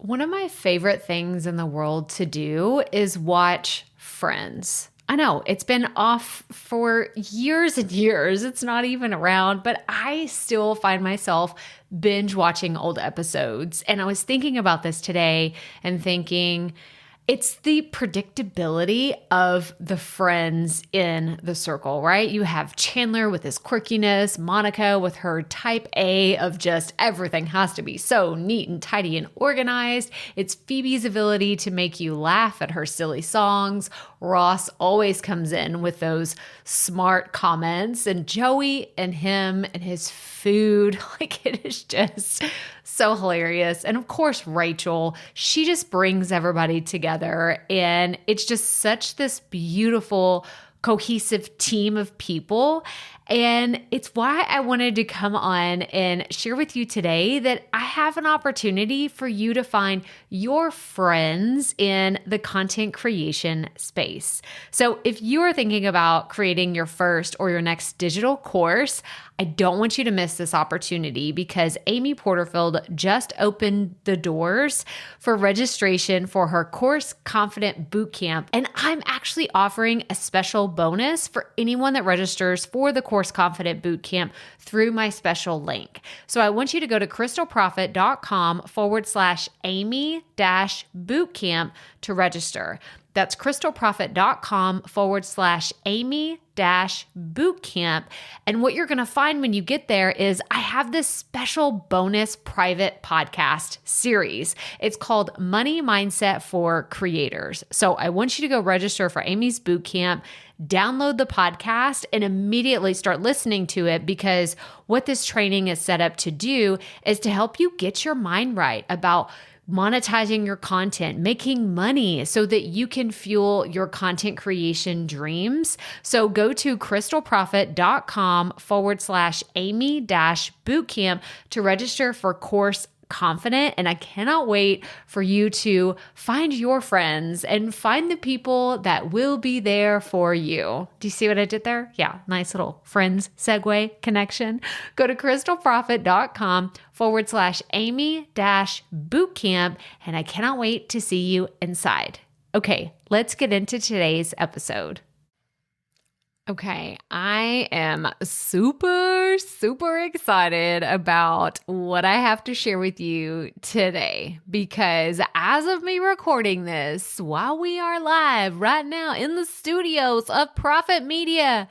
One of my favorite things in the world to do is watch Friends. I know it's been off for years and years. It's not even around, but I still find myself binge watching old episodes. And I was thinking about this today and thinking, it's the predictability of the friends in the circle, right? You have Chandler with his quirkiness, Monica with her type A of just everything has to be so neat and tidy and organized. It's Phoebe's ability to make you laugh at her silly songs. Ross always comes in with those smart comments, and Joey and him and his food, like it is just so hilarious. And of course, Rachel, she just brings everybody together, and it's just such this beautiful, cohesive team of people. And it's why I wanted to come on and share with you today that I have an opportunity for you to find your friends in the content creation space. So if you are thinking about creating your first or your next digital course, I don't want you to miss this opportunity because Amy Porterfield just opened the doors for registration for her Course Confident Bootcamp. And I'm actually offering a special bonus for anyone that registers for the Course Confident Bootcamp through my special link. So I want you to go to crystalprofit.com/Amy-bootcamp to register. That's crystalprofit.com/Amy-bootcamp. And what you're going to find when you get there is I have this special bonus private podcast series. It's called Money Mindset for Creators. So I want you to go register for Amy's bootcamp, download the podcast, and immediately start listening to it, because what this training is set up to do is to help you get your mind right about monetizing your content, making money so that you can fuel your content creation dreams. So go to crystalprofit.com/Amy-bootcamp to register for Course Confident. And I cannot wait for you to find your friends and find the people that will be there for you. Do you see what I did there? Yeah, nice little friends segue connection. Go to crystalprofit.com/Amy-bootcamp. And I cannot wait to see you inside. Okay, let's get into today's episode. Okay, I am super excited about what I have to share with you today, because as of me recording this, while we are live right now in the studios of Profit Media,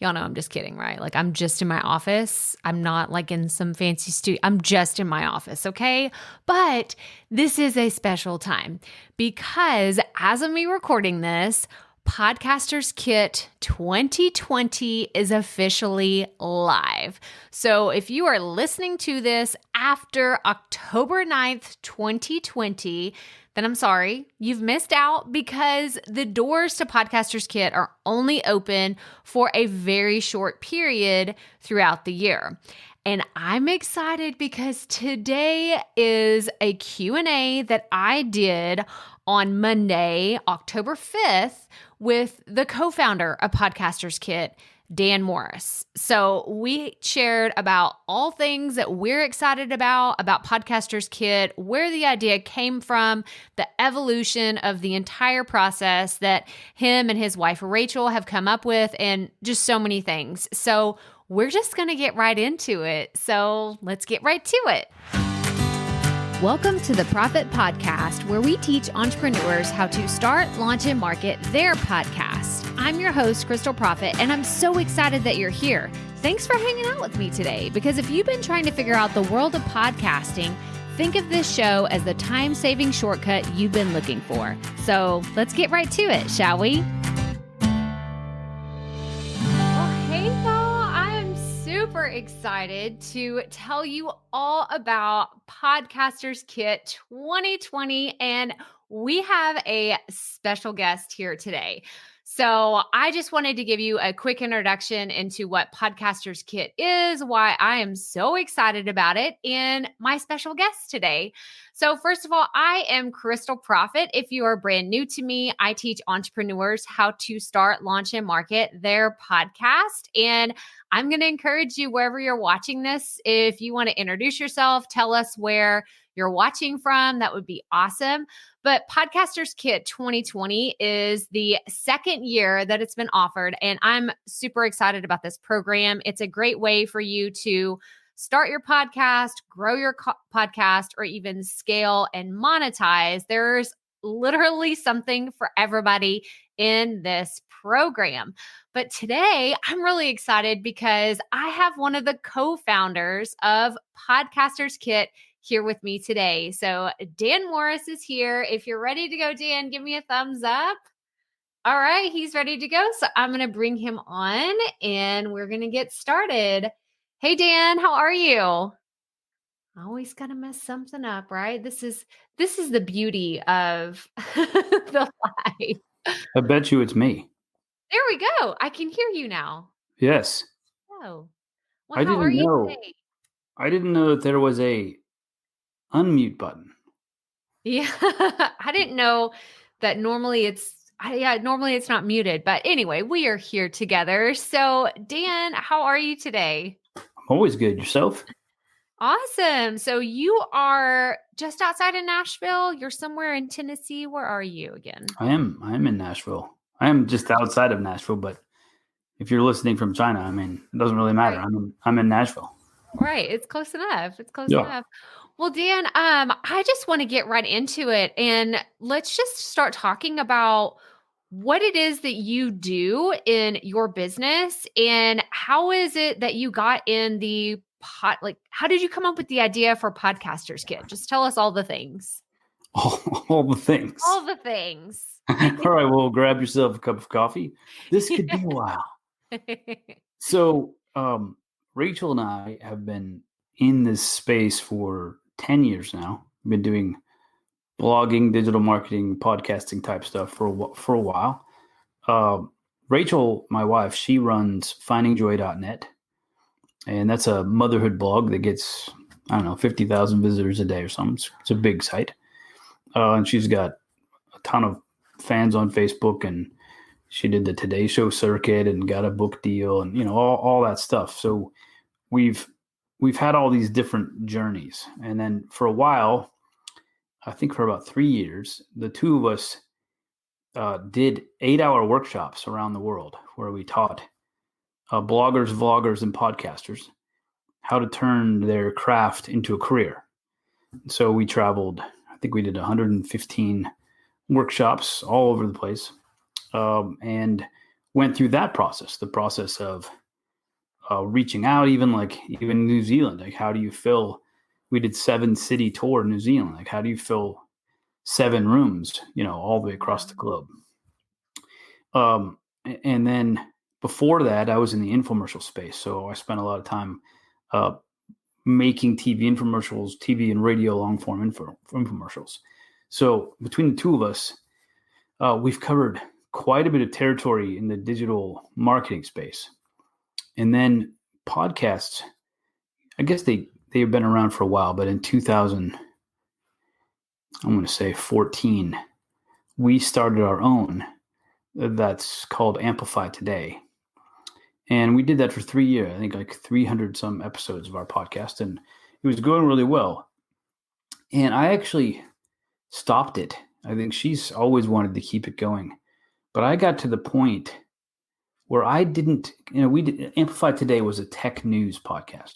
y'all know I'm just kidding, right? Like, I'm just in my office. I'm not like in some fancy studio. I'm just in my office, okay? But this is a special time because as of me recording this, Podcasters Kit 2020 is officially live. So if you are listening to this after October 9th, 2020, then I'm sorry, you've missed out, because the doors to Podcasters Kit are only open for a very short period throughout the year. And I'm excited because today is a Q&A that I did on Monday, October 5th, with the co-founder of Podcasters Kit, Dan Morris. So we shared about all things that we're excited about Podcasters Kit, where the idea came from, the evolution of the entire process that him and his wife Rachel have come up with, and just so many things. So we're just going to get right into it. So let's get right to it. Welcome to the Profit Podcast, where we teach entrepreneurs how to start, launch, and market their podcast. I'm your host, Crystal Profit, and I'm so excited that you're here. Thanks for hanging out with me today, because if you've been trying to figure out the world of podcasting, think of this show as the time-saving shortcut you've been looking for. So let's get right to it, shall we? Super excited to tell you all about Podcasters Kit 2020, and we have a special guest here today. So I just wanted to give you a quick introduction into what Podcasters Kit is, why I am so excited about it, and my special guest today. So first of all, I am Crystal Profit. If you are brand new to me, I teach entrepreneurs how to start, launch, and market their podcast. And I'm going to encourage you, wherever you're watching this, if you want to introduce yourself, tell us where you're watching from, that would be awesome. But Podcasters Kit 2020 is the second year that it's been offered, and I'm super excited about this program. It's a great way for you to start your podcast, grow your podcast, or even scale and monetize. There's literally something for everybody in this program. But today I'm really excited because I have one of the co-founders of Podcasters Kit here with me today. So Dan Morris is here. If you're ready to go, Dan, give me a thumbs up. All right, he's ready to go. So I'm going to bring him on and we're going to get started. Hey, Dan, how are you? Always got to mess something up, right? This is the beauty of the life. I bet you it's me. There we go. I can hear you now. Yes. Oh, well, how are you today? I didn't know that there was a unmute button. Yeah, I didn't know that normally normally it's not muted. But anyway, we are here together. So, Dan, how are you today? I'm always good. Yourself? Awesome. So you are just outside of Nashville. You're somewhere in Tennessee. Where are you again? I am in Nashville. I am just outside of Nashville, but if you're listening from China, I mean, it doesn't really matter. Right. I'm in Nashville. Right. It's close enough. Enough. Well, Dan, I just want to get right into it, and let's just start talking about what it is that you do in your business, and how is it that you got in the how did you come up with the idea for Podcasters Kit? Just tell us all the things. All the things. All the things. All right. Well, grab yourself a cup of coffee. This could be a while. So, Rachel and I have been in this space for 10 years now. We've been doing blogging, digital marketing, podcasting type stuff for a while. Rachel, my wife, she runs findingjoy.net. And that's a motherhood blog that gets, 50,000 visitors a day or something. It's a big site. And she's got a ton of fans on Facebook, and she did the Today Show circuit and got a book deal and, all that stuff. So we've had all these different journeys. And then for a while, I think for about 3 years, the two of us did 8-hour workshops around the world where we taught bloggers, vloggers, and podcasters how to turn their craft into a career. So we traveled, I think we did 115 workshops all over the place, and went through that process, the process of reaching out, even New Zealand. Like, how do you fill? We did 7-city tour in New Zealand. Like, how do you fill 7 rooms, all the way across the globe? And then before that, I was in the infomercial space. So I spent a lot of time making TV infomercials, TV and radio long form infomercials. So between the two of us, we've covered quite a bit of territory in the digital marketing space. And then podcasts, I guess they've been around for a while, but in 2000, I'm going to say 14, we started our own that's called Amplify Today. And we did that for 3 years, I think like 300 some episodes of our podcast, and it was going really well. And I actually stopped it. I think she's always wanted to keep it going. But I got to the point where I didn't, Amplify Today was a tech news podcast.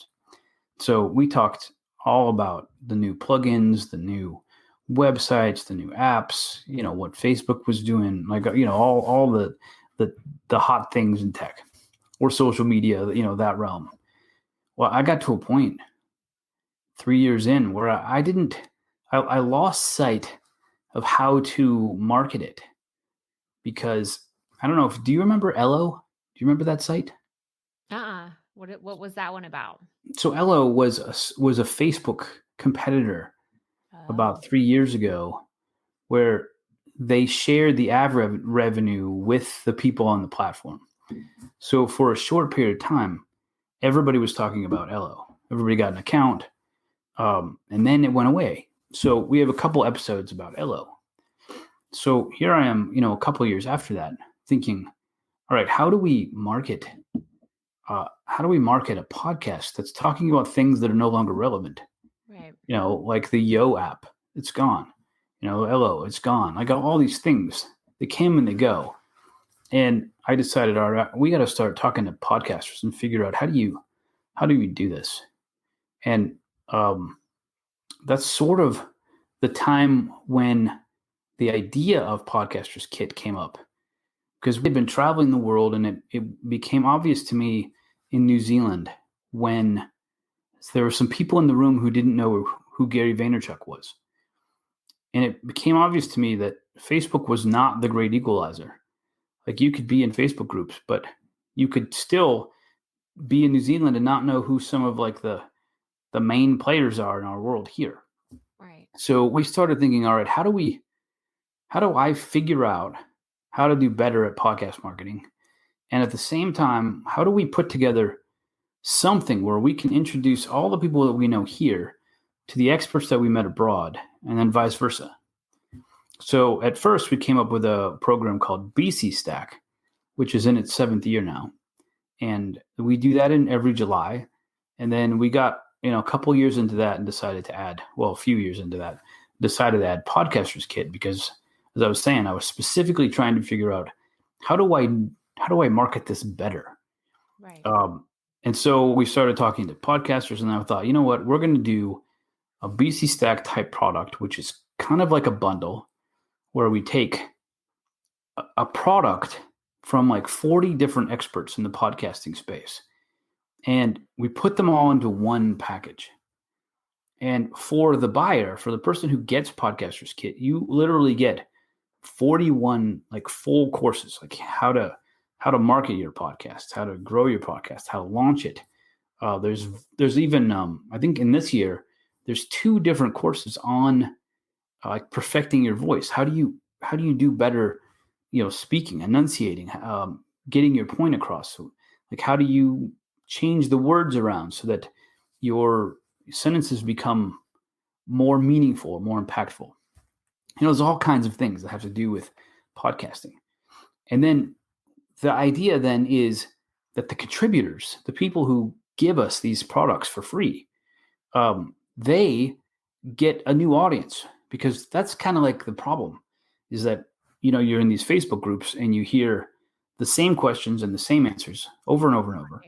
So we talked all about the new plugins, the new websites, the new apps, what Facebook was doing, all the hot things in tech or social media, that realm. Well, I got to a point 3 years in where I lost sight of how to market it, because I don't know do you remember Ello? Do you remember that site? What was that one about? So Ello was a Facebook competitor about 3 years ago, where they shared the ad revenue with the people on the platform. So for a short period of time, everybody was talking about Ello. Everybody got an account, and then it went away. So we have a couple episodes about Ello. So here I am, a couple of years after that, thinking, all right, how do we market a podcast that's talking about things that are no longer relevant? Right. Like the Yo app, it's gone. Hello, it's gone. I got all these things. They came and they go. And I decided, all right, we got to start talking to podcasters and figure out how do we do this? And that's sort of the time when the idea of Podcasters Kit came up, because we'd been traveling the world, and it became obvious to me in New Zealand when there were some people in the room who didn't know who Gary Vaynerchuk was. And it became obvious to me that Facebook was not the great equalizer. Like, you could be in Facebook groups, but you could still be in New Zealand and not know who some of like the main players are in our world here. Right. So we started thinking, all right, how do I figure out how to do better at podcast marketing? And at the same time, how do we put together something where we can introduce all the people that we know here to the experts that we met abroad, and then vice versa? So at first, we came up with a program called BC Stack, which is in its 7th year now. And we do that in every July. And then we got, a couple years into that and decided to add, a few years into that, decided to add Podcasters Kit, because as I was saying, I was specifically trying to figure out how do I market this better? Right. And so we started talking to podcasters, and I thought, you know what, we're going to do a BC Stack type product, which is kind of like a bundle where we take a product from like 40 different experts in the podcasting space, and we put them all into one package. And for the buyer, for the person who gets Podcasters Kit, you literally get 41 like full courses, like how to market your podcast, how to grow your podcast, how to launch it. There's even I think in this year there's 2 different courses on like perfecting your voice. How do you do better, speaking, enunciating, getting your point across? So, like, how do you change the words around so that your sentences become more meaningful, more impactful? There's all kinds of things that have to do with podcasting. And then the idea then is that the contributors, the people who give us these products for free, they get a new audience, because that's kind of like the problem is that, you're in these Facebook groups and you hear the same questions and the same answers over and over and over.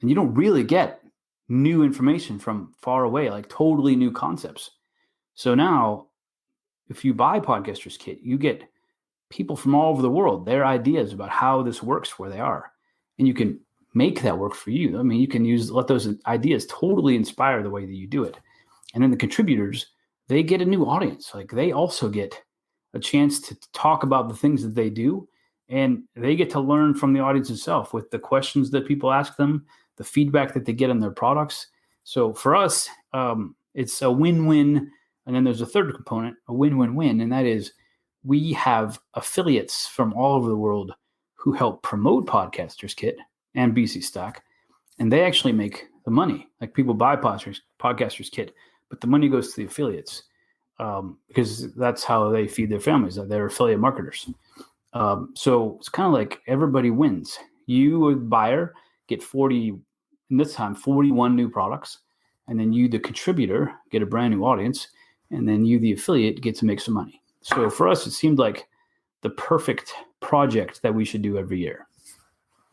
And you don't really get new information from far away, like totally new concepts. So now, if you buy Podcasters Kit, you get people from all over the world, their ideas about how this works where they are. And you can make that work for you. I mean, you can let those ideas totally inspire the way that you do it. And then the contributors, they get a new audience. Like, they also get a chance to talk about the things that they do. And they get to learn from the audience itself with the questions that people ask them, the feedback that they get on their products. So for us, it's a win-win. And then there's a third component, a win-win-win. And that is, we have affiliates from all over the world who help promote Podcasters Kit and BC Stack. And they actually make the money. Like, people buy Podcasters Kit, but the money goes to the affiliates, because that's how they feed their families. They're affiliate marketers. So it's kind of like everybody wins. You, a buyer, get 41 new products. And then you, the contributor, get a brand new audience. And then you, the affiliate, get to make some money. So for us, it seemed like the perfect project that we should do every year.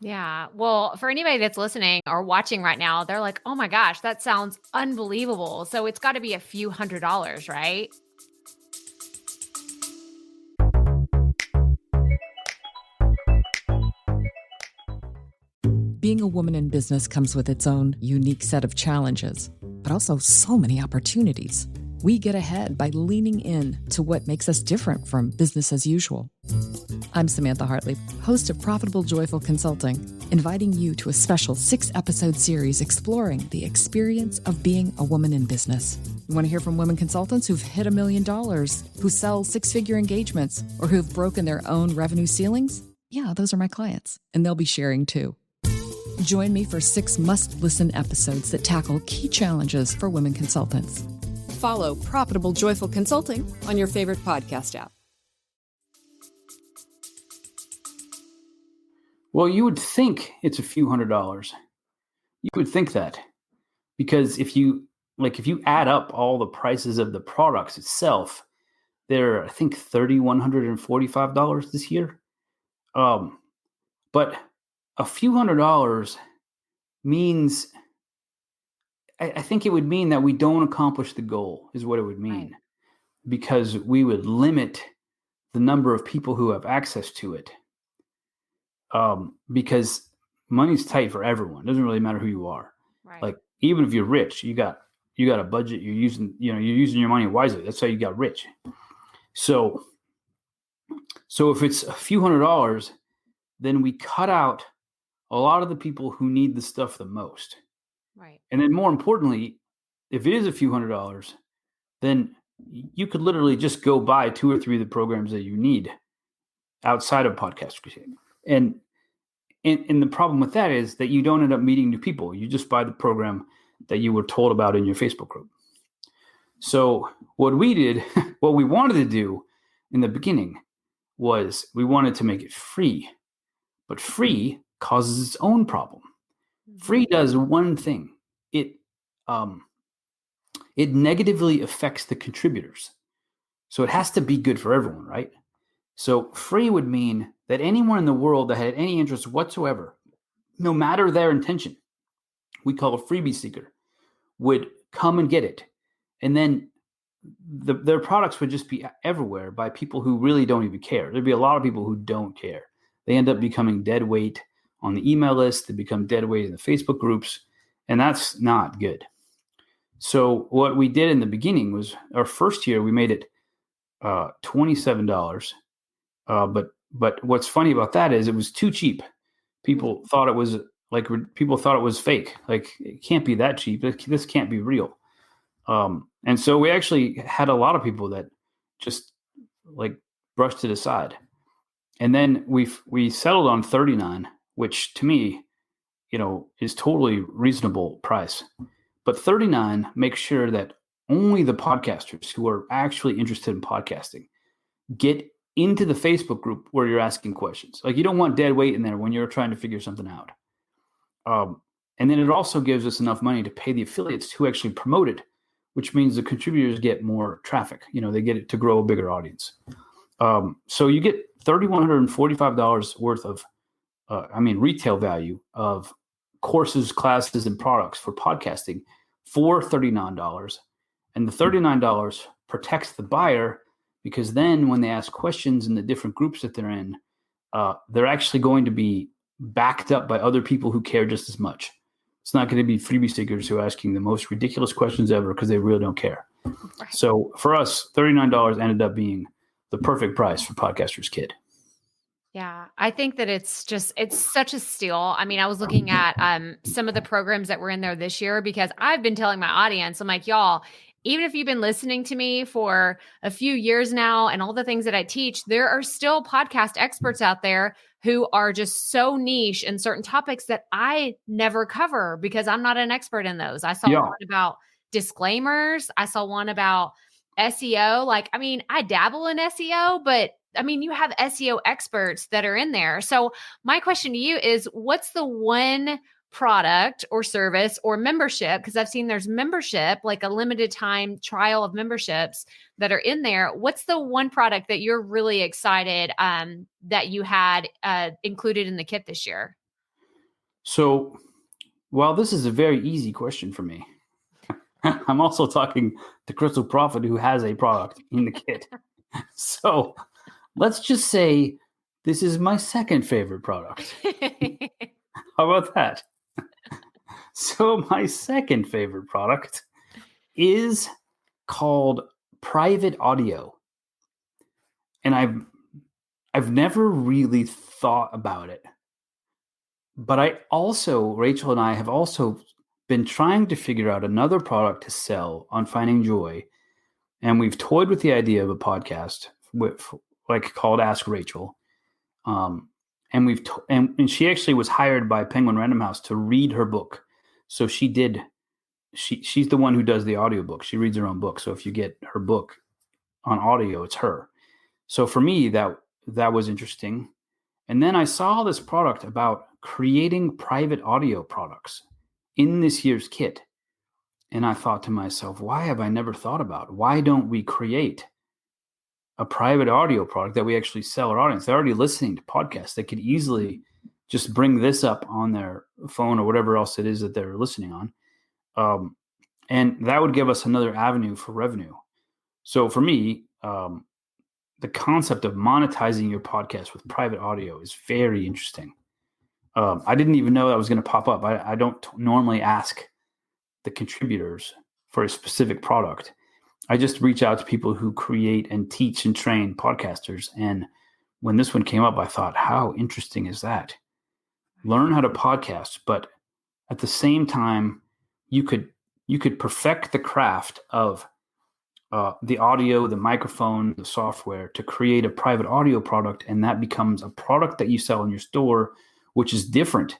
Yeah. Well, for anybody that's listening or watching right now, they're like, oh my gosh, that sounds unbelievable. So it's got to be a few $100s, right? Being a woman in business comes with its own unique set of challenges, but also so many opportunities. We get ahead by leaning in to what makes us different from business as usual. I'm Samantha Hartley, host of Profitable Joyful Consulting, inviting you to a special 6-episode series exploring the experience of being a woman in business. You want to hear from women consultants who've hit $1 million, who sell 6-figure engagements, or who've broken their own revenue ceilings? Yeah, those are my clients, and they'll be sharing too. Join me for 6 must-listen episodes that tackle key challenges for women consultants. Follow Profitable Joyful Consulting on your favorite podcast app. Well, you would think it's a few $100s. You would think that, because if you like if you add up all the prices of the products itself, they're, I think, $3,145 this year. But a few $100s means, I think it would mean that we don't accomplish the goal, is what it would mean, Right. because we would limit the number of people who have access to it. Because money's tight for everyone. It doesn't really matter who you are. Right. Like, even if you're rich, you got a budget. You're using your money wisely. That's how you got rich. So if it's a few $100s, then we cut out a lot of the people who need the stuff the most. Right. And then, more importantly, if it is a few $100s, then you could literally just go buy 2 or 3 of the programs that you need outside of podcast creation. And the problem with that is that you don't end up meeting new people. You just buy the program that you were told about in your Facebook group. So what we wanted to do in the beginning was we wanted to make it free, but free causes its own problem. Free does one thing. It negatively affects the contributors. So it has to be good for everyone, right? So free would mean that anyone in the world that had any interest whatsoever, no matter their intention, we call a freebie seeker, would come and get it. And then their products would just be everywhere by people who really don't even care. There'd be a lot of people who don't care. They end up becoming dead weight on the email list. They become dead weight in the Facebook groups. And that's not good. So what we did in the beginning was, our first year, we made it $27. But what's funny about that is it was too cheap. People thought it was fake. Like, it can't be that cheap. This can't be real. And so we actually had a lot of people that just like brushed it aside. And then we settled on $39, which to me, is totally reasonable price. But $39 makes sure that only the podcasters who are actually interested in podcasting get into the Facebook group where you're asking questions. Like, you don't want dead weight in there when you're trying to figure something out. And then it also gives us enough money to pay the affiliates who actually promote it, which means the contributors get more traffic. They get it to grow a bigger audience. So you get $3,145 worth of, retail value of courses, classes, and products for podcasting for $39. And the $39 protects the buyer, because then when they ask questions in the different groups that they're in, they're actually going to be backed up by other people who care just as much. It's not going to be freebie seekers who are asking the most ridiculous questions ever because they really don't care. Right. So for us, $39 ended up being the perfect price for Podcaster's Kid. Yeah, I think that it's such a steal. I mean, I was looking at some of the programs that were in there this year, because I've been telling my audience, I'm like, y'all, even if you've been listening to me for a few years now and all the things that I teach, there are still podcast experts out there who are just so niche in certain topics that I never cover because I'm not an expert in those. I saw one about disclaimers. I saw one about SEO. Like, I mean, I dabble in SEO, but I mean, you have SEO experts that are in there. So my question to you is, what's the one product or service or membership? Because I've seen there's membership, like a limited time trial of memberships that are in there. What's the one product that you're really excited that you had included in the kit this year? So, while this is a very easy question for me, I'm also talking to Crystal Prophet, who has a product in the kit. So let's just say this is my second favorite product. How about that? So my second favorite product is called Private Audio. And I've never really thought about it. But Rachel and I have also been trying to figure out another product to sell on Finding Joy. And we've toyed with the idea of a podcast called Ask Rachel. And she actually was hired by Penguin Random House to read her book. So she's the one who does the audiobook. She reads her own book. So if you get her book on audio, it's her. So for me, that was interesting. And then I saw this product about creating private audio products in this year's kit. And I thought to myself, why have I never thought about? Why don't we create a private audio product that we actually sell our audience? They're already listening to podcasts. They could easily just bring this up on their phone or whatever else it is that they're listening on. And that would give us another avenue for revenue. So for me, the concept of monetizing your podcast with private audio is very interesting. I didn't even know that was going to pop up. I don't normally ask the contributors for a specific product. I just reach out to people who create and teach and train podcasters. And when this one came up, I thought, how interesting is that? Learn how to podcast, but at the same time, you could perfect the craft of the audio, the microphone, the software to create a private audio product, and that becomes a product that you sell in your store, which is different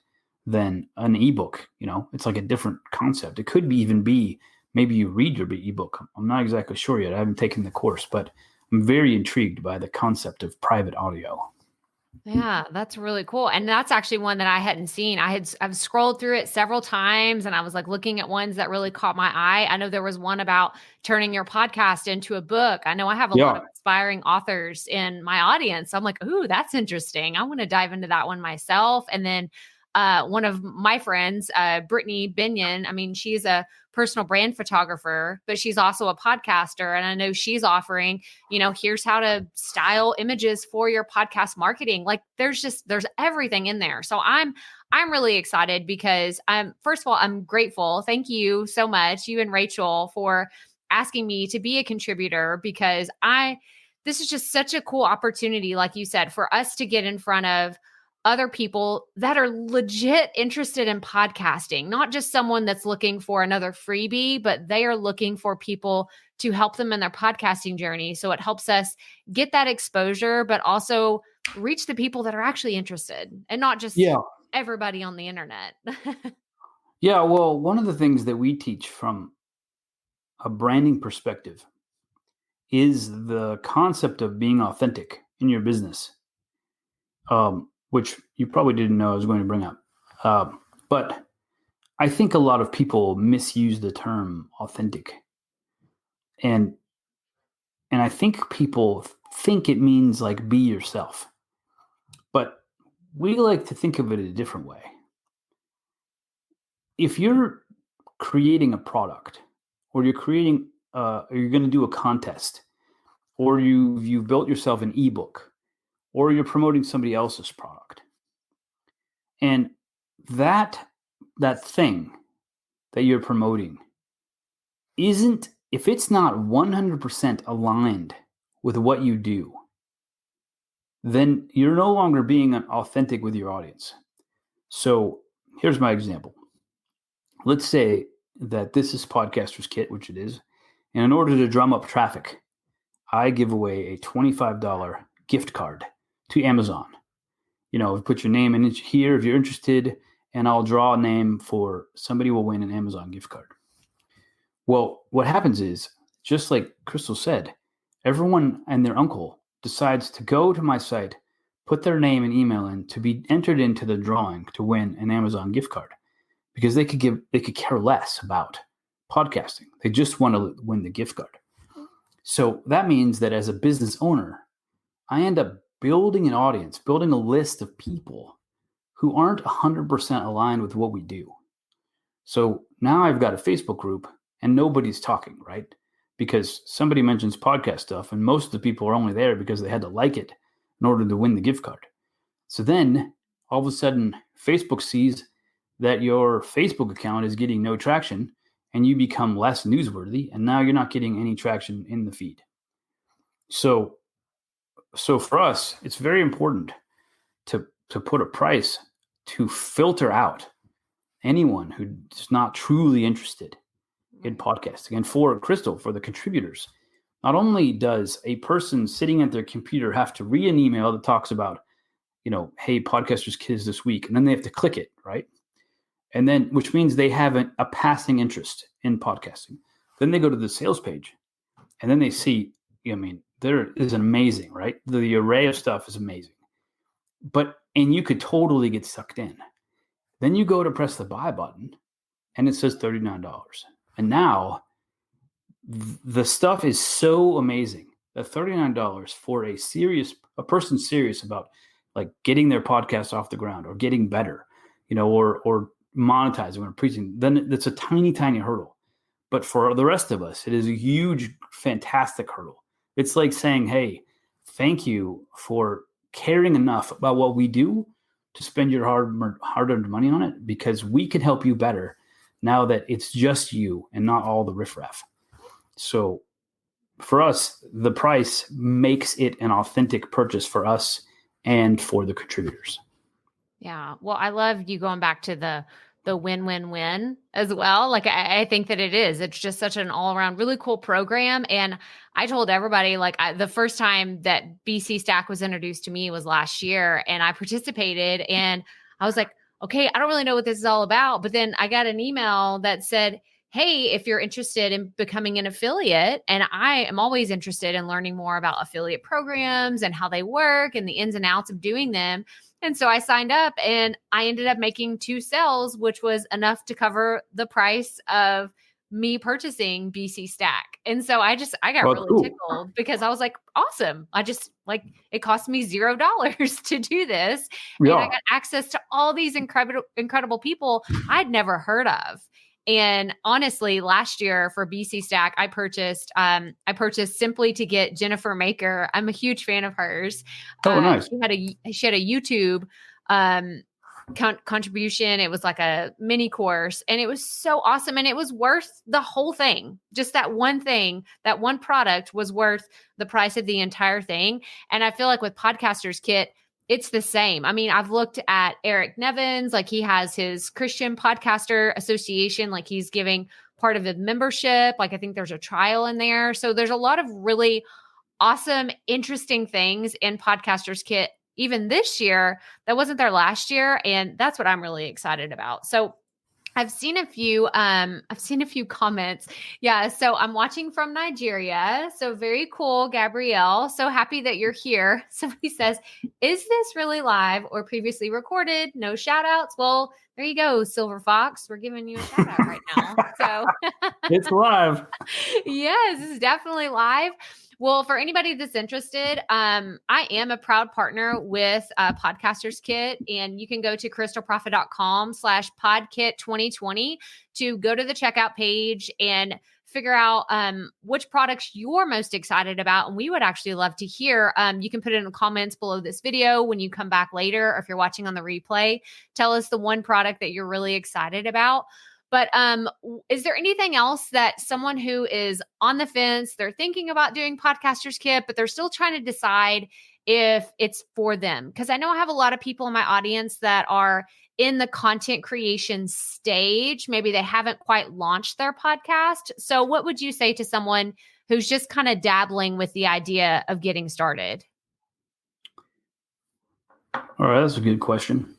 than an ebook. It's like a different concept. It could even be maybe you read your ebook. I'm not exactly sure yet. I haven't taken the course, but I'm very intrigued by the concept of private audio. Yeah, that's really cool. And that's actually one that I hadn't seen. I've scrolled through it several times and I was like looking at ones that really caught my eye. I know there was one about turning your podcast into a book. I know I have a lot of aspiring authors in my audience. I'm like, ooh, that's interesting. I want to dive into that one myself. And then one of my friends, Brittany Binion, she's a personal brand photographer, but she's also a podcaster. And I know she's offering, here's how to style images for your podcast marketing. Like there's everything in there. So I'm really excited because first of all, I'm grateful. Thank you so much, you and Rachel, for asking me to be a contributor, because this is just such a cool opportunity, like you said, for us to get in front of other people that are legit interested in podcasting, not just someone that's looking for another freebie, but they are looking for people to help them in their podcasting journey. So it helps us get that exposure, but also reach the people that are actually interested and not just everybody on the internet. Yeah. Well, one of the things that we teach from a branding perspective is the concept of being authentic in your business. Which you probably didn't know I was going to bring up. But I think a lot of people misuse the term authentic. And I think people think it means like be yourself. But we like to think of it a different way. If you're creating a product, or you're creating, or you're going to do a contest, or you've built yourself an ebook, or you're promoting somebody else's product, and that thing that you're promoting if it's not 100% aligned with what you do, then you're no longer being authentic with your audience. So here's my example. Let's say that this is Podcaster's Kit, which it is. And in order to drum up traffic, I give away a $25 gift card to Amazon. Put your name in here if you're interested, and I'll draw a name for somebody will win an Amazon gift card. Well, what happens is, just like Crystal said, everyone and their uncle decides to go to my site, put their name and email in to be entered into the drawing to win an Amazon gift card, because they could care less about podcasting. They just want to win the gift card. So that means that as a business owner, I end up building an audience, building a list of people who aren't 100% aligned with what we do. So now I've got a Facebook group and nobody's talking, right? Because somebody mentions podcast stuff and most of the people are only there because they had to like it in order to win the gift card. So then all of a sudden Facebook sees that your Facebook account is getting no traction and you become less newsworthy, and now you're not getting any traction in the feed. So for us, it's very important to put a price to filter out anyone who's not truly interested in podcasting. And for Crystal, for the contributors, not only does a person sitting at their computer have to read an email that talks about, hey, Podcaster's Kit this week, and then they have to click it, right? And then, which means they have a passing interest in podcasting. Then they go to the sales page and then they see, there is amazing, right? The array of stuff is amazing. And you could totally get sucked in. Then you go to press the buy button and it says $39. And now the stuff is so amazing that $39 for a person serious about like getting their podcast off the ground or getting better, or monetizing or preaching, then it's a tiny, tiny hurdle. But for the rest of us, it is a huge, fantastic hurdle. It's like saying, hey, thank you for caring enough about what we do to spend your hard-earned money on it, because we can help you better now that it's just you and not all the riffraff. So for us, the price makes it an authentic purchase for us and for the contributors. Yeah. Well, I love you going back to the win-win-win as well. Like, I think that it's just such an all around really cool program. And I told everybody, like, the first time that BC Stack was introduced to me was last year, and I participated, and I was like, okay, I don't really know what this is all about. But then I got an email that said, hey, if you're interested in becoming an affiliate, and I am always interested in learning more about affiliate programs and how they work and the ins and outs of doing them. And so I signed up, and I ended up making 2 sales, which was enough to cover the price of me purchasing BC Stack. And so I got really tickled, because I was like, awesome. I just it cost me $0 to do this. Yeah. And I got access to all these incredible people I'd never heard of. And honestly, last year for BC Stack, I purchased simply to get Jennifer Maker. I'm a huge fan of hers. Oh, nice. She had a YouTube contribution. It was like a mini course, and it was so awesome. And it was worth the whole thing. Just that one thing, that one product was worth the price of the entire thing. And I feel like with Podcasters Kit, it's the same. I mean, I've looked at Eric Nevins, like he has his Christian Podcaster Association, like he's giving part of the membership. Like I think there's a trial in there. So there's a lot of really awesome, interesting things in Podcasters Kit, even this year, that wasn't there last year. And that's what I'm really excited about. So I've seen a few comments. Yeah. So I'm watching from Nigeria. So very cool, Gabrielle. So happy that you're here. Somebody says, is this really live or previously recorded? No shout outs. Well, there you go, Silver Fox. We're giving you a shout out right now. So it's live. Yes, this is definitely live. Well, for anybody that's interested, I am a proud partner with Podcasters Kit, and you can go to crystalprofit.com/podkit2020 to go to the checkout page and figure out which products you're most excited about. And we would actually love to hear. You can put it in the comments below this video when you come back later, or if you're watching on the replay, tell us the one product that you're really excited about. But is there anything else that someone who is on the fence, they're thinking about doing Podcasters Kit, but they're still trying to decide if it's for them? Because I know I have a lot of people in my audience that are in the content creation stage. Maybe they haven't quite launched their podcast. So what would you say to someone who's just kind of dabbling with the idea of getting started? All right, that's a good question.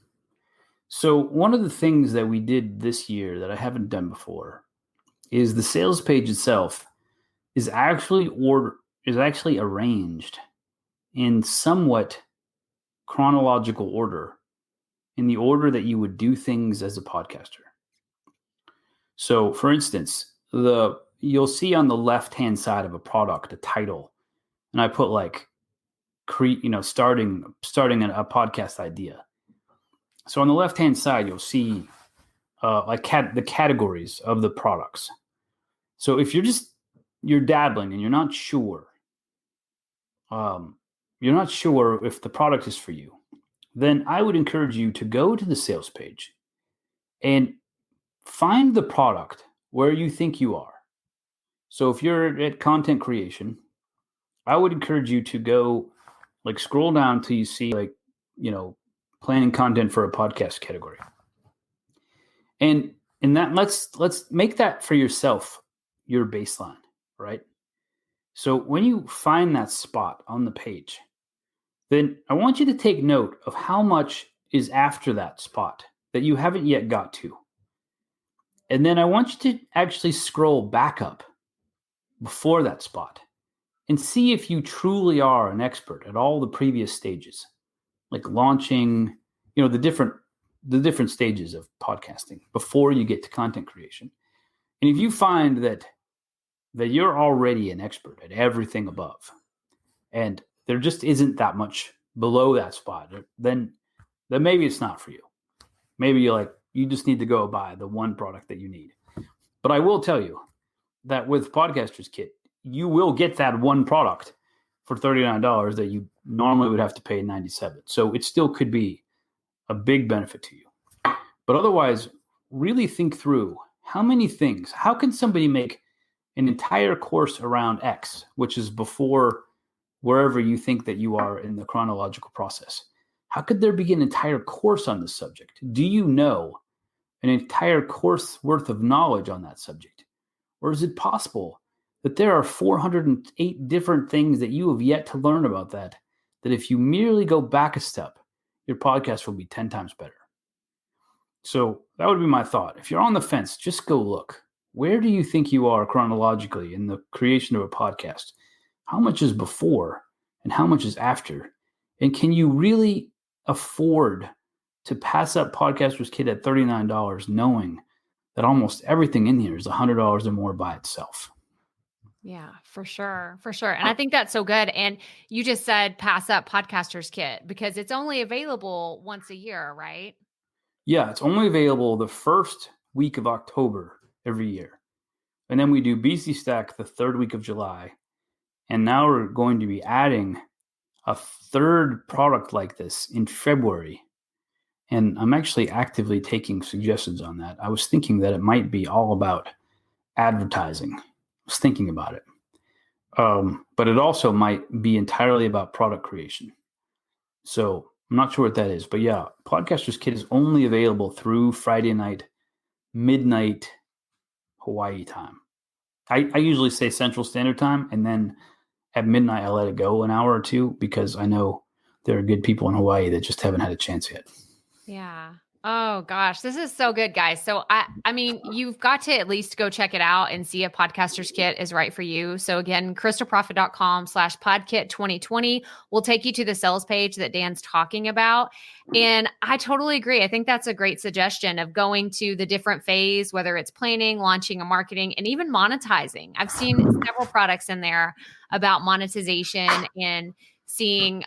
So one of the things that we did this year that I haven't done before is the sales page itself is actually arranged in somewhat chronological order, in the order that you would do things as a podcaster. So for instance, you'll see on the left-hand side of a product, a title, and I put starting a podcast idea. So on the left-hand side, you'll see the categories of the products. So if you're dabbling and you're not sure if the product is for you, then I would encourage you to go to the sales page and find the product where you think you are. So if you're at content creation, I would encourage you to go scroll down till you see planning content for a podcast category. And in that, let's make that for yourself your baseline, right? So when you find that spot on the page, then I want you to take note of how much is after that spot that you haven't yet got to. And then I want you to actually scroll back up before that spot and see if you truly are an expert at all the previous stages, like launching, the different stages of podcasting before you get to content creation. And if you find that you're already an expert at everything above, and there just isn't that much below that spot, then maybe it's not for you. Maybe you just need to go buy the one product that you need. But I will tell you that with Podcaster's Kit, you will get that one product for $39 that you normally would have to pay $97. So it still could be a big benefit to you. But otherwise, really think through how can somebody make an entire course around X, which is before wherever you think that you are in the chronological process. How could there be an entire course on this subject? Do you know an entire course worth of knowledge on that subject? Or is it possible that there are 408 different things that you have yet to learn about that if you merely go back a step, your podcast will be 10 times better? So that would be my thought. If you're on the fence, just go look. Where do you think you are chronologically in the creation of a podcast? How much is before and how much is after? And can you really afford to pass up Podcaster's Kit at $39 knowing that almost everything in here is $100 or more by itself? Yeah, for sure. For sure. And I think that's so good. And you just said pass up Podcaster's Kit because it's only available once a year, right? Yeah, it's only available the first week of October every year. And then we do BC Stack the third week of July. And now we're going to be adding a third product like this in February. And I'm actually actively taking suggestions on that. I was thinking that it might be all about advertising. I was thinking about it. But it also might be entirely about product creation. So I'm not sure what that is. But yeah, Podcaster's Kit is only available through Friday night, midnight, Hawaii time. I usually say Central Standard Time, and then at midnight I let it go an hour or two because I know there are good people in Hawaii that just haven't had a chance yet. Yeah. Oh gosh, this is so good, guys. So I mean, you've got to at least go check it out and see if Podcaster's Kit is right for you. So again, crystalprofit.com/podkit2020 will take you to the sales page that Dan's talking about. And I totally agree. I think that's a great suggestion of going to the different phase, whether it's planning, launching, and marketing, and even monetizing. I've seen several products in there about monetization and seeing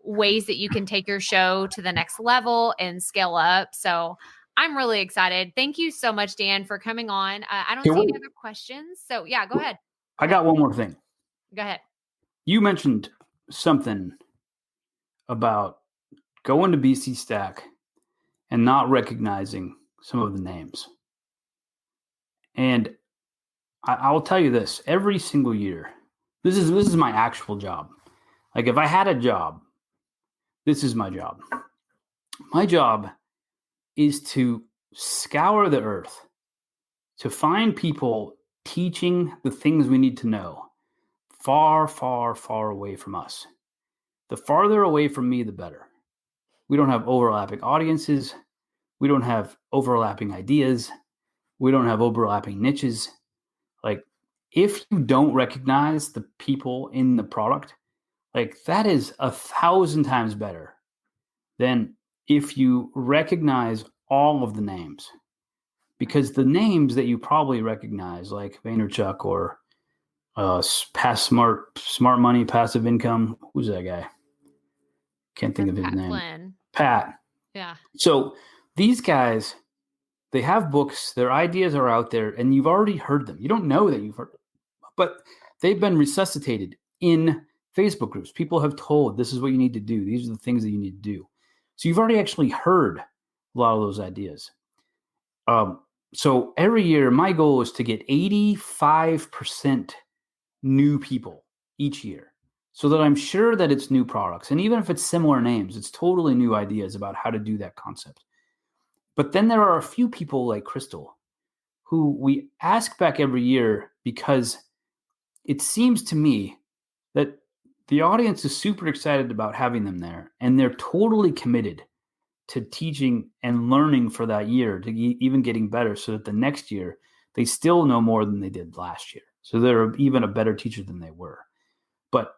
ways that you can take your show to the next level and scale up. So I'm really excited. Thank you so much, Dan, for coming on. I don't see any other questions. So yeah, go ahead. I got one more thing. Go ahead. You mentioned something about going to BC Stack and not recognizing some of the names. And I will tell you this, every single year, this is my actual job. Like if I had a job, this is my job. My job is to scour the earth, to find people teaching the things we need to know far, far, far away from us. The farther away from me, the better. We don't have overlapping audiences. We don't have overlapping ideas. We don't have overlapping niches. Like if you don't recognize the people in the product, like that is 1,000 times better than if you recognize all of the names. Because the names that you probably recognize, like Vaynerchuk or Smart Money, Passive Income, who's that guy? Can't think of his name. Flynn. Pat. Yeah. So these guys, they have books, their ideas are out there, and you've already heard them. You don't know that you've heard them, but they've been resuscitated in Facebook groups. People have told, this is what you need to do. These are the things that you need to do. So you've already actually heard a lot of those ideas. So every year, my goal is to get 85% new people each year so that I'm sure that it's new products. And even if it's similar names, it's totally new ideas about how to do that concept. But then there are a few people like Crystal who we ask back every year because it seems to me that the audience is super excited about having them there, and they're totally committed to teaching and learning for that year, to even getting better so that the next year they still know more than they did last year. So they're even a better teacher than they were. But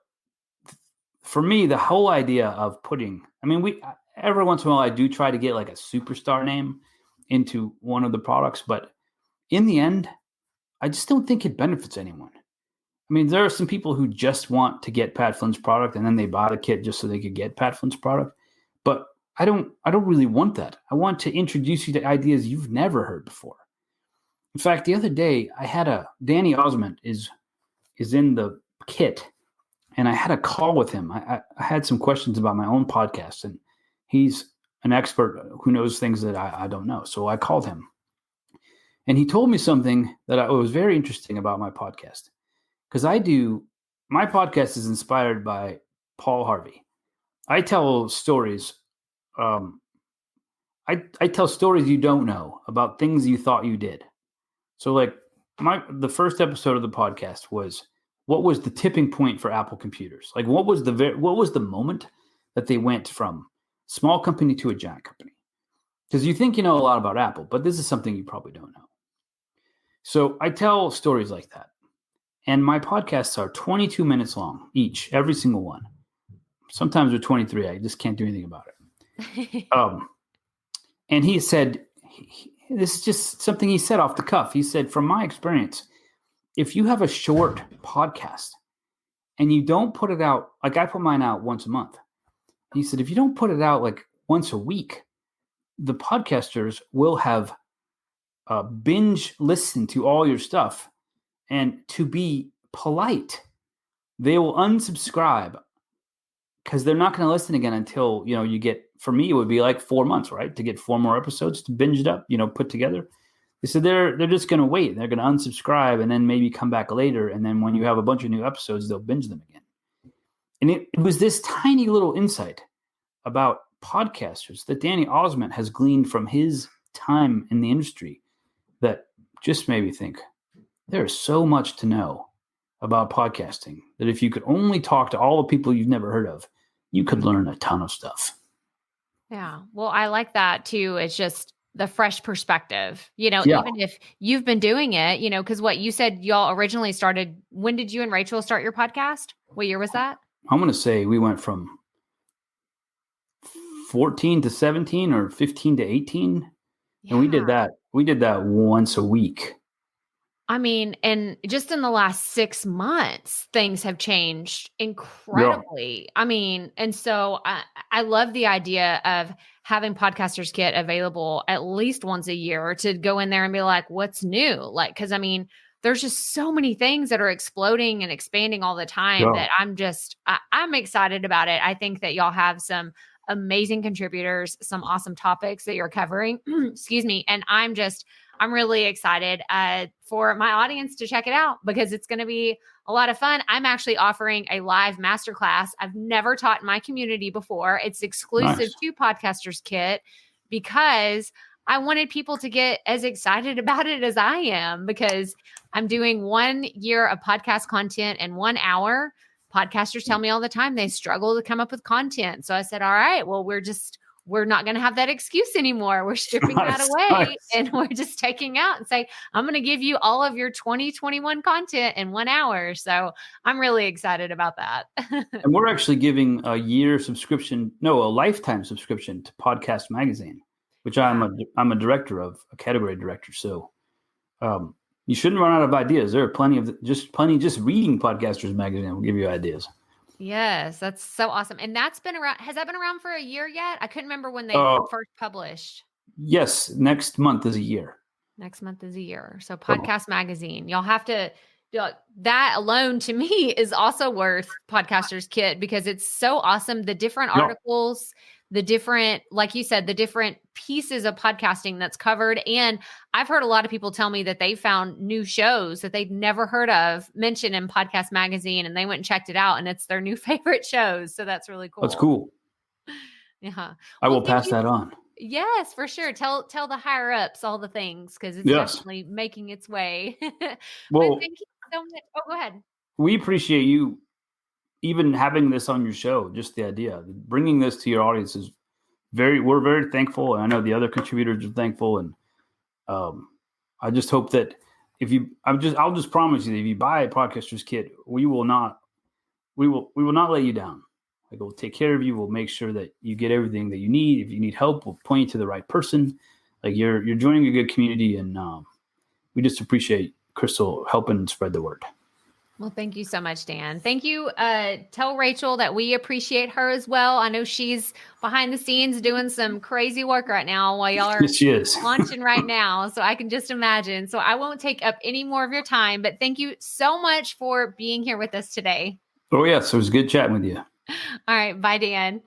for me, the whole idea of every once in a while I do try to get like a superstar name into one of the products, but in the end, I just don't think it benefits anyone. I mean, there are some people who just want to get Pat Flynn's product and then they buy the kit just so they could get Pat Flynn's product. But I don't really want that. I want to introduce you to ideas you've never heard before. In fact, the other day I had Danny Osmond is in the kit, and I had a call with him. I had some questions about my own podcast, and he's an expert who knows things that I don't know. So I called him, and he told me something that was very interesting about my podcast. Because my podcast is inspired by Paul Harvey. I tell stories. I tell stories you don't know about things you thought you did. So like the first episode of the podcast was, what was the tipping point for Apple computers? Like what was the moment that they went from small company to a giant company? Because you think you know a lot about Apple, but this is something you probably don't know. So I tell stories like that. And my podcasts are 22 minutes long each, every single one. Sometimes they're 23. I just can't do anything about it. And he said, this is just something he said off the cuff. He said, from my experience, if you have a short podcast and you don't put it out, like I put mine out once a month. He said, if you don't put it out like once a week, the podcasters will have binge listened to all your stuff. And to be polite, they will unsubscribe because they're not going to listen again until, you get, for me, it would be like 4 months, right? To get 4 more episodes to binge it up, put together. They said they're just going to wait. They're going to unsubscribe and then maybe come back later. And then when you have a bunch of new episodes, they'll binge them again. And it was this tiny little insight about podcasters that Danny Osmond has gleaned from his time in the industry that just made me think, there's so much to know about podcasting that if you could only talk to all the people you've never heard of, you could learn a ton of stuff. Yeah. Well, I like that too. It's just the fresh perspective, Yeah. Even if you've been doing it, because what you said, y'all originally started, when did you and Rachel start your podcast? What year was that? I'm going to say we went from 14 to 17 or 15 to 18. Yeah. And we did that once a week. I mean, and just in the last 6 months, things have changed incredibly. Yeah. I mean, and so I love the idea of having Podcasters Kit available at least once a year to go in there and be like, what's new? Like, cause I mean, there's just so many things that are exploding and expanding all the time that I'm excited about it. I think that y'all have some amazing contributors, some awesome topics that you're covering, excuse me. And I'm really excited for my audience to check it out because it's going to be a lot of fun. I'm actually offering a live masterclass I've never taught in my community before. It's exclusive to Podcasters Kit because I wanted people to get as excited about it as I am because I'm doing 1 year of podcast content in 1 hour. Podcasters tell me all the time they struggle to come up with content. So I said, all right, well, we're not going to have that excuse anymore. We're stripping that away and we're just taking out and say, I'm going to give you all of your 2021 content in 1 hour. So I'm really excited about that. And we're actually giving a lifetime subscription to Podcast Magazine, which I'm a director of, a category director. So you shouldn't run out of ideas. There are plenty just reading Podcasters Magazine will give you ideas. Yes, that's so awesome. And that's been around. Has that been around for a year yet? I couldn't remember when they first published. Yes. Next month is a year. So Podcast Magazine, y'all have to, that alone to me is also worth Podcasters Kit because it's so awesome. The different articles, the different, like you said, the different pieces of podcasting that's covered. And I've heard a lot of people tell me that they found new shows that they'd never heard of mentioned in Podcast Magazine and they went and checked it out and it's their new favorite shows. So that's really cool. That's cool. Yeah. I will pass that on. Yes, for sure. Tell the higher ups all the things because it's definitely making its way. Well, thank you so much. Oh, go ahead. We appreciate you even having this on your show, just the idea, bringing this to your audience is we're very thankful. And I know the other contributors are thankful. And I just hope that I'll just promise you that if you buy a Podcasters Kit, we will not let you down. Like we'll take care of you. We'll make sure that you get everything that you need. If you need help, we'll point you to the right person. Like you're joining a good community and we just appreciate Crystal helping spread the word. Well, thank you so much, Dan. Thank you. Tell Rachel that we appreciate her as well. I know she's behind the scenes doing some crazy work right now while y'all are Yes, she is. launching right now. So I can just imagine. So I won't take up any more of your time, but thank you so much for being here with us today. Oh, yes. It was good chatting with you. All right. Bye, Dan.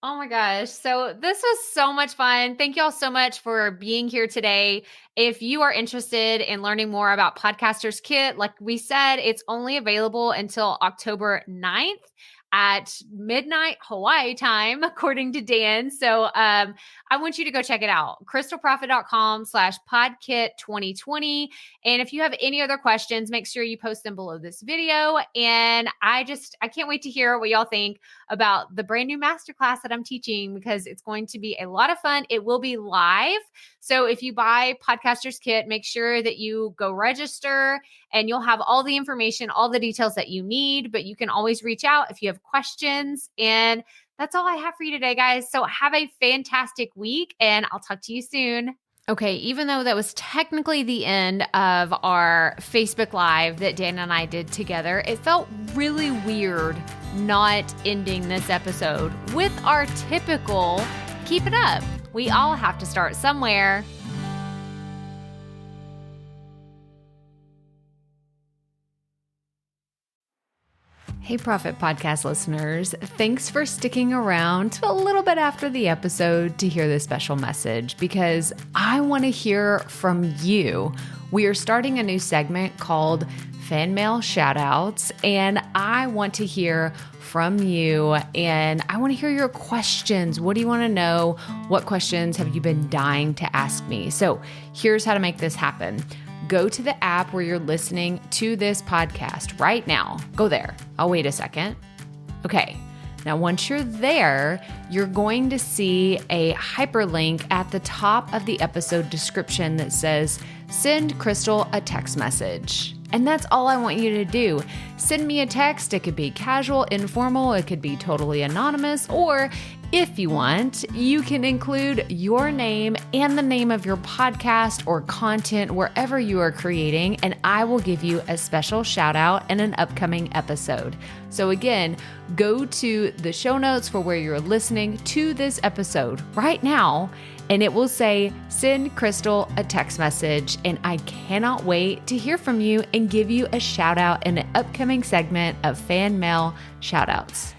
Oh my gosh. So this was so much fun. Thank you all so much for being here today. If you are interested in learning more about Podcasters Kit, like we said, it's only available until October 9th at midnight Hawaii time, according to Dan. So I want you to go check it out. crystalprofit.com/podkit2020. And if you have any other questions, make sure you post them below this video. And I can't wait to hear what y'all think about the brand new masterclass that I'm teaching, because it's going to be a lot of fun. It will be live. So if you buy Podcasters Kit, make sure that you go register and you'll have all the information, all the details that you need, but you can always reach out if you have questions. And that's all I have for you today, guys. So have a fantastic week and I'll talk to you soon. Okay, even though that was technically the end of our Facebook Live that Dan and I did together, it felt really weird not ending this episode with our typical keep it up. We all have to start somewhere. Hey, Profit Podcast listeners. Thanks for sticking around to a little bit after the episode to hear this special message, because I want to hear from you. We are starting a new segment called Fan Mail Shoutouts, and I want to hear from you, and I want to hear your questions. What do you want to know? What questions have you been dying to ask me? So here's how to make this happen. Go to the app where you're listening to this podcast right now. Go there. I'll wait a second. Okay. Now, once you're there, you're going to see a hyperlink at the top of the episode description that says, send Crystal a text message. And that's all I want you to do. Send me a text. It could be casual, informal. It could be totally anonymous. Or if you want, you can include your name and the name of your podcast or content wherever you are creating, and I will give you a special shout out in an upcoming episode. So again, go to the show notes for where you're listening to this episode right now, and it will say, send Crystal a text message. And I cannot wait to hear from you and give you a shout out in an upcoming segment of Fan Mail Shoutouts.